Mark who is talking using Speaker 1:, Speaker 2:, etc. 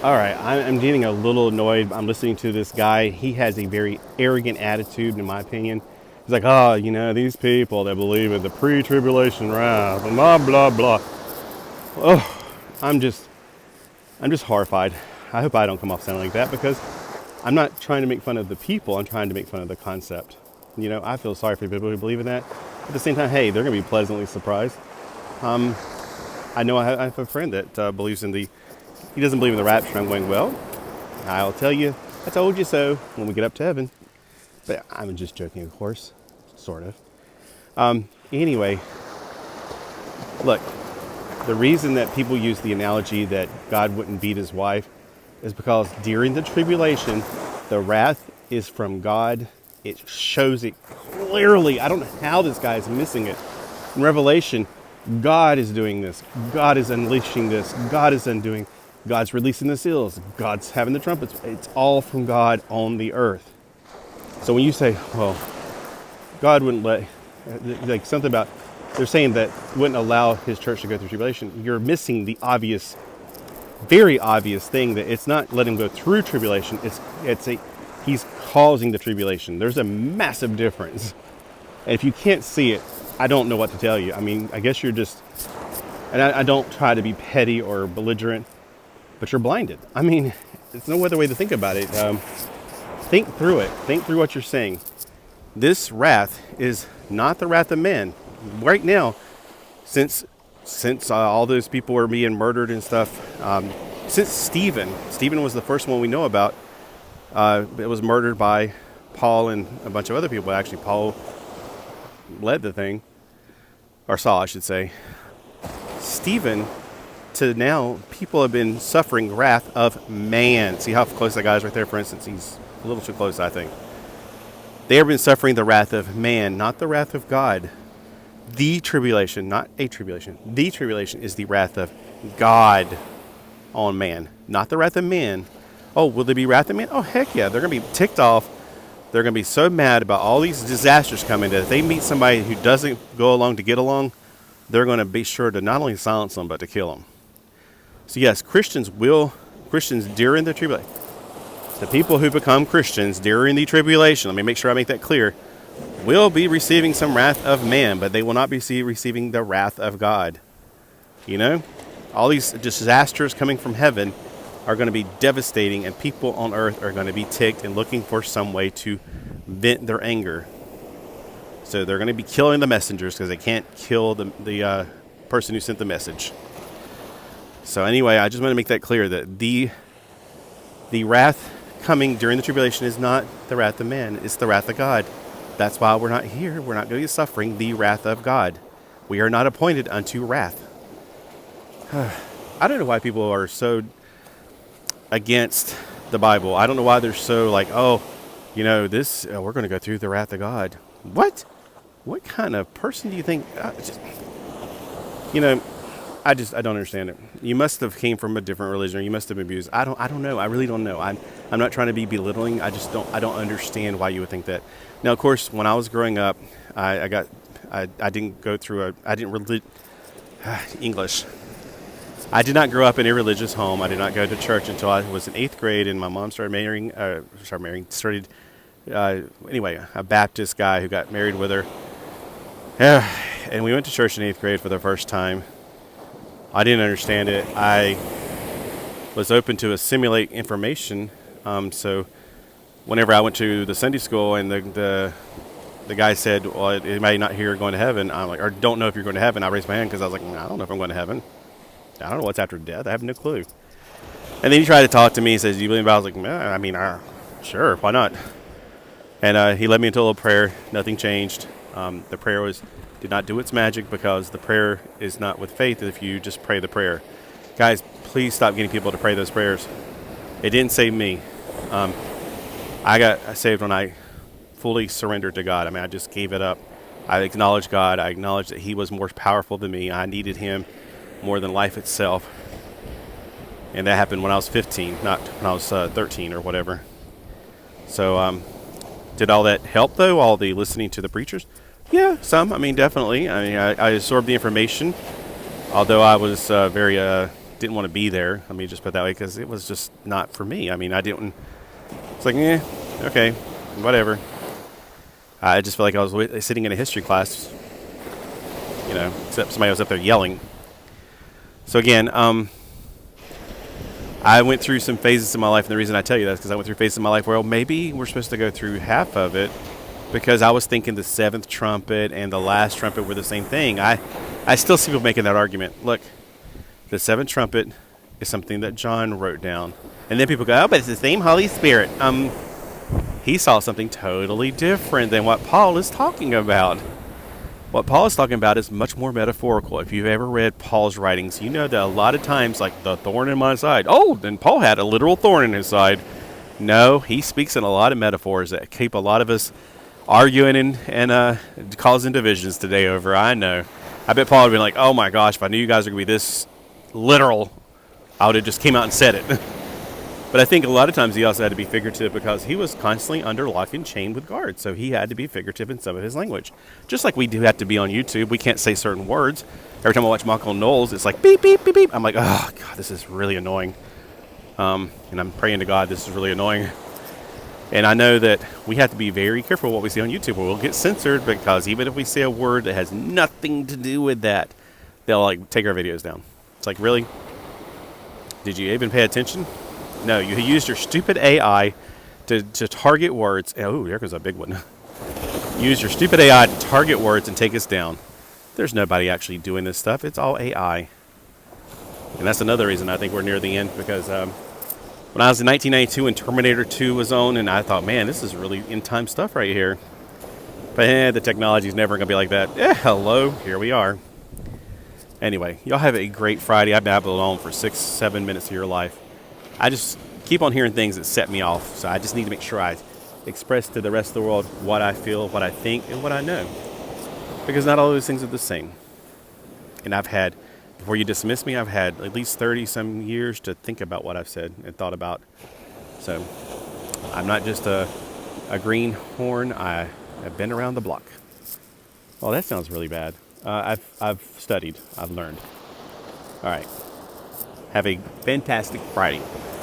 Speaker 1: All right, I'm getting a little annoyed. I'm listening to this guy. He has a very arrogant attitude, in my opinion. He's like, oh, these people that believe in the pre-tribulation wrath, and blah, blah, blah. Oh, I'm just horrified. I hope I don't come off sounding like that, because I'm not trying to make fun of the people. I'm trying to make fun of the concept. I feel sorry for people who believe in that. At the same time, hey, they're going to be pleasantly surprised. I know I have a friend that believes in he doesn't believe in the rapture. I'm going, well, I'll tell you, I told you so when we get up to heaven. But I'm just joking, of course, sort of. Anyway, look, the reason that people use the analogy that God wouldn't beat his wife is because during the tribulation, the wrath is from God. It shows it clearly. I don't know how this guy is missing it. In Revelation, God is doing this. God is unleashing this. God is undoing. God's releasing the seals. God's having the trumpets. It's all from God on the earth. So when you say, well, God wouldn't let, like something about, they're saying that wouldn't allow his church to go through tribulation, you're missing the obvious, very obvious thing that it's not letting him go through tribulation. He's causing the tribulation. There's a massive difference. And if you can't see it, I don't know what to tell you. I mean, I guess you're just, and I don't try to be petty or belligerent, but you're blinded. I mean, there's no other way to think about it. Think through it. Think through what you're saying. This wrath is not the wrath of man. Right now, since all those people were being murdered and stuff, since Stephen was the first one we know about. It was murdered by Paul and a bunch of other people. Actually, Paul led the thing, or Saul, I should say. Stephen, to now, people have been suffering wrath of man. See how close that guy is right there, for instance? He's a little too close, I think. They have been suffering the wrath of man, not the wrath of God. The tribulation, not a tribulation. The tribulation is the wrath of God on man, not the wrath of man. Oh, will there be wrath of man? Oh, heck yeah. They're going to be ticked off. They're going to be so mad about all these disasters coming that if they meet somebody who doesn't go along to get along, they're going to be sure to not only silence them, but to kill them. So yes, Christians during the tribulation, the people who become Christians during the tribulation, let me make sure I make that clear, will be receiving some wrath of man, but they will not be receiving the wrath of God. All these disasters coming from heaven are going to be devastating, and people on earth are going to be ticked and looking for some way to vent their anger. So they're going to be killing the messengers because they can't kill the person who sent the message. So anyway, I just want to make that clear that the wrath coming during the tribulation is not the wrath of man, it's the wrath of God. That's why we're not here. We're not going to be suffering the wrath of God. We are not appointed unto wrath. I don't know why people are so against the Bible. I don't know why they're so like, we're going to go through the wrath of God. What kind of person do you think? I don't understand it. You must have came from a different religion, or you must have been abused. I don't know. I really don't know. I'm not trying to be belittling. I don't understand why you would think that. Now, of course, when I was growing up, I didn't go through English. I did not grow up in a religious home. I did not go to church until I was in 8th grade, and my mom anyway, a Baptist guy who got married with her. And we went to church in 8th grade for the first time. I didn't understand it. I was open to assimilate information. So whenever I went to the Sunday school and the guy said, well, anybody not here going to heaven? I'm like, or don't know if you're going to heaven. I raised my hand because I was like, I don't know if I'm going to heaven. I don't know what's after death. I have no clue. And then he tried to talk to me. He says, do you believe in God? I was like, sure, why not? And he led me into a little prayer. Nothing changed. The prayer did not do its magic, because the prayer is not with faith if you just pray the prayer. Guys, please stop getting people to pray those prayers. It didn't save me. I got saved when I fully surrendered to God. I just gave it up. I acknowledged God. I acknowledged that he was more powerful than me. I needed him more than life itself. And that happened when I was 15, not when I was 13 or whatever. So did all that help, though? All the listening to the preachers? Yeah, some. Definitely. I absorbed the information. Although I was very didn't want to be there. Let me just put it that way, because it was just not for me. I mean, I didn't. It's like, okay, whatever. I just felt like I was sitting in a history class, except somebody was up there yelling. So again, I went through some phases in my life, and the reason I tell you that is because I went through phases in my life where maybe we're supposed to go through half of it, because I was thinking the seventh trumpet and the last trumpet were the same thing. I still see people making that argument. Look, the seventh trumpet is something that John wrote down. And then people go, oh, but it's the same Holy Spirit. He saw something totally different than what Paul is talking about. What Paul is talking about is much more metaphorical. If you've ever read Paul's writings, you know that a lot of times, like the thorn in my side. Oh, then Paul had a literal thorn in his side. No, he speaks in a lot of metaphors that keep a lot of us arguing and causing divisions today over. I know. I bet Paul would be like, oh my gosh, if I knew you guys were going to be this literal, I would have just came out and said it. But I think a lot of times he also had to be figurative because he was constantly under lock and chain with guards. So he had to be figurative in some of his language. Just like we do have to be on YouTube. We can't say certain words. Every time I watch Michael Knowles, it's like beep, beep, beep, beep. I'm like, oh, God, this is really annoying. And I'm praying to God this is really annoying. And I know that we have to be very careful what we see on YouTube, or we'll get censored, because even if we say a word that has nothing to do with that, they'll take our videos down. It's like, really? Did you even pay attention? No, you used your stupid AI to target words. Oh, there goes a big one. Use your stupid AI to target words and take us down. There's nobody actually doing this stuff. It's all AI. And that's another reason I think we're near the end, because when I was in 1992 and Terminator 2 was on, and I thought, man, this is really in-time stuff right here. But the technology's never going to be like that. Hello, here we are. Anyway, y'all have a great Friday. I babbled on for 6-7 minutes of your life. I just keep on hearing things that set me off, so I just need to make sure I express to the rest of the world what I feel, what I think, and what I know. Because not all those things are the same. And before you dismiss me, I've had at least 30-some years to think about what I've said and thought about. So I'm not just a greenhorn. I have been around the block. Well, that sounds really bad. I've studied. I've learned. All right. Have a fantastic Friday.